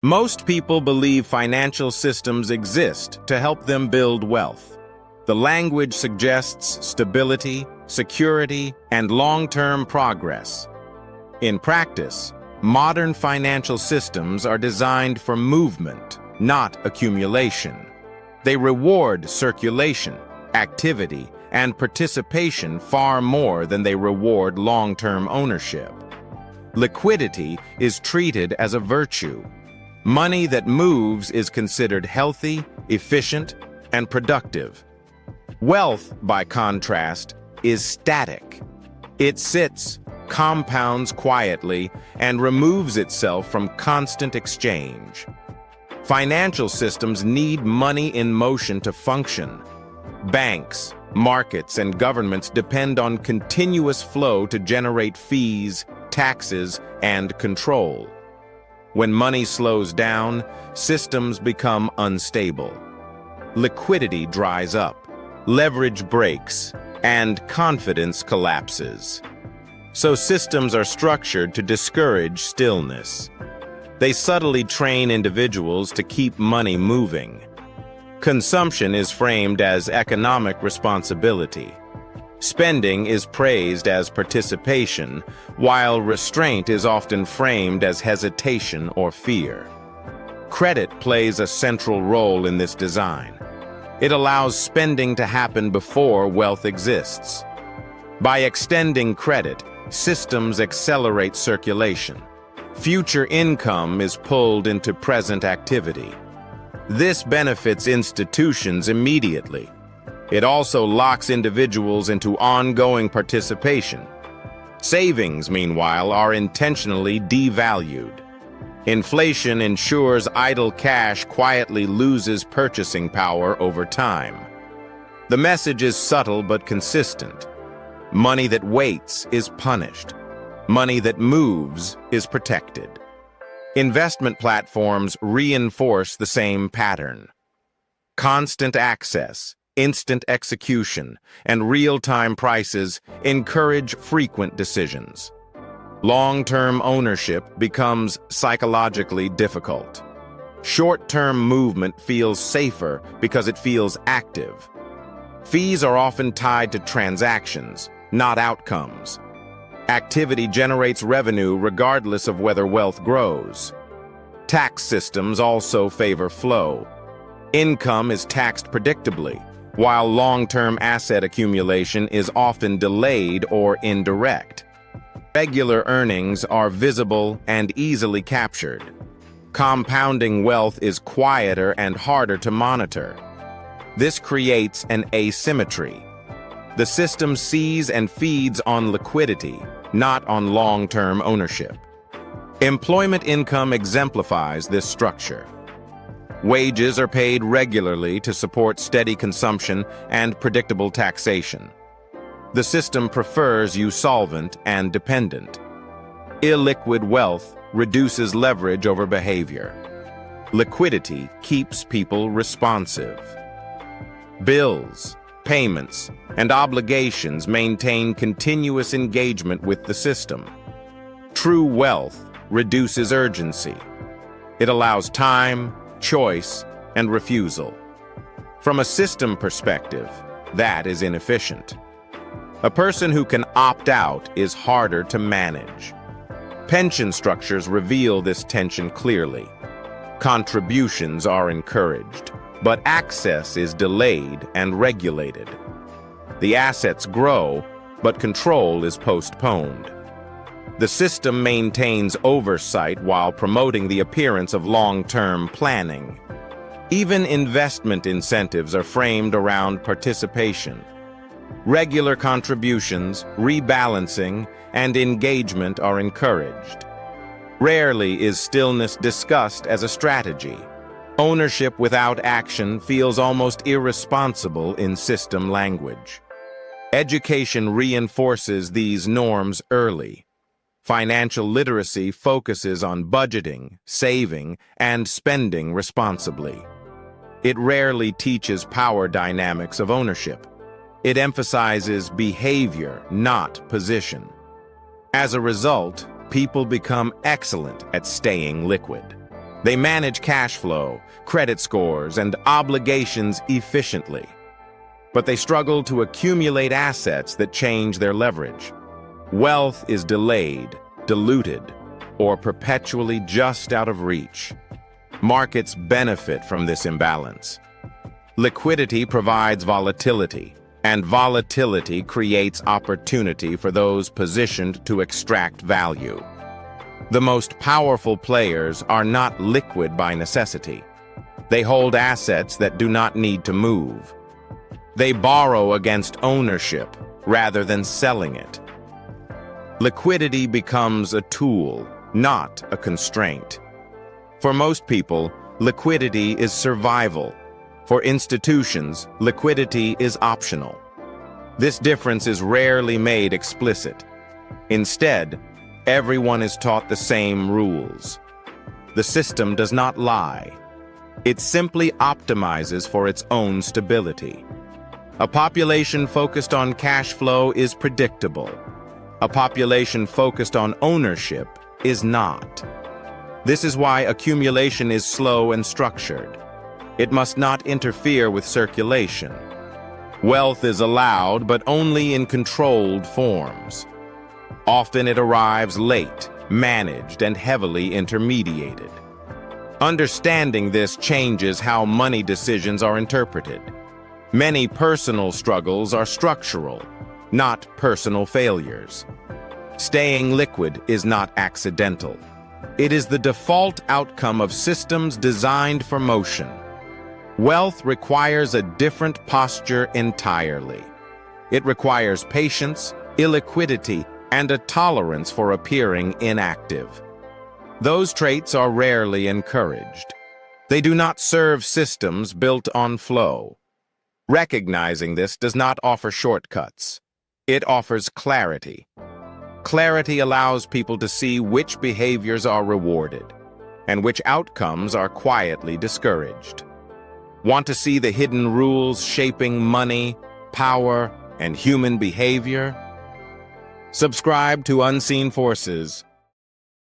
Most people believe financial systems exist to help them build wealth. The language suggests stability, security, and long-term progress. In practice, modern financial systems are designed for movement, not accumulation. They reward circulation, activity, and participation far more than they reward long-term ownership. Liquidity is treated as a virtue. Money that moves is considered healthy, efficient, and productive. Wealth, by contrast, is static. It sits, compounds quietly, and removes itself from constant exchange. Financial systems need money in motion to function. Banks, markets, and governments depend on continuous flow to generate fees, taxes, and control. When money slows down, systems become unstable. Liquidity dries up, leverage breaks, and confidence collapses. So systems are structured to discourage stillness. They subtly train individuals to keep money moving. Consumption is framed as economic responsibility. Spending is praised as participation, while restraint is often framed as hesitation or fear. Credit plays a central role in this design. It allows spending to happen before wealth exists. By extending credit, systems accelerate circulation. Future income is pulled into present activity. This benefits institutions immediately. It also locks individuals into ongoing participation. Savings, meanwhile, are intentionally devalued. Inflation ensures idle cash quietly loses purchasing power over time. The message is subtle but consistent. Money that waits is punished. Money that moves is protected. Investment platforms reinforce the same pattern. Constant access, instant execution, and real-time prices encourage frequent decisions. Long-term ownership becomes psychologically difficult. Short-term movement feels safer because it feels active. Fees are often tied to transactions, not outcomes. Activity generates revenue regardless of whether wealth grows. Tax systems also favor flow. Income is taxed predictably, while long-term asset accumulation is often delayed or indirect. Regular earnings are visible and easily captured. Compounding wealth is quieter and harder to monitor. This creates an asymmetry. The system sees and feeds on liquidity, not on long-term ownership. Employment income exemplifies this structure. Wages are paid regularly to support steady consumption and predictable taxation. The system prefers you solvent and dependent. Illiquid wealth reduces leverage over behavior. Liquidity keeps people responsive. Bills, payments, and obligations maintain continuous engagement with the system. True wealth reduces urgency. It allows time, choice, and refusal. From a system perspective, that is inefficient. A person who can opt out is harder to manage. Pension structures reveal this tension clearly. Contributions are encouraged, but access is delayed and regulated. The assets grow, but control is postponed. The system maintains oversight while promoting the appearance of long-term planning. Even investment incentives are framed around participation. Regular contributions, rebalancing, and engagement are encouraged. Rarely is stillness discussed as a strategy. Ownership without action feels almost irresponsible in system language. Education reinforces these norms early. Financial literacy focuses on budgeting, saving, and spending responsibly. It rarely teaches power dynamics of ownership. It emphasizes behavior, not position. As a result, people become excellent at staying liquid. They manage cash flow, credit scores, and obligations efficiently. But they struggle to accumulate assets that change their leverage. Wealth is delayed, diluted, or perpetually just out of reach. Markets benefit from this imbalance. Liquidity provides volatility, and volatility creates opportunity for those positioned to extract value. The most powerful players are not liquid by necessity. They hold assets that do not need to move. They borrow against ownership rather than selling it. Liquidity becomes a tool, not a constraint. For most people, liquidity is survival. For institutions, liquidity is optional. This difference is rarely made explicit. Instead, everyone is taught the same rules. The system does not lie. It simply optimizes for its own stability. A population focused on cash flow is predictable. A population focused on ownership is not. This is why accumulation is slow and structured. It must not interfere with circulation. Wealth is allowed, but only in controlled forms. Often it arrives late, managed, and heavily intermediated. Understanding this changes how money decisions are interpreted. Many personal struggles are structural, not personal failures. Staying liquid is not accidental. It is the default outcome of systems designed for motion. Wealth requires a different posture entirely. It requires patience, illiquidity, and a tolerance for appearing inactive. Those traits are rarely encouraged. They do not serve systems built on flow. Recognizing this does not offer shortcuts. It offers clarity. Clarity allows people to see which behaviors are rewarded and which outcomes are quietly discouraged. Want to see the hidden rules shaping money, power, and human behavior? Subscribe to Unseen Forces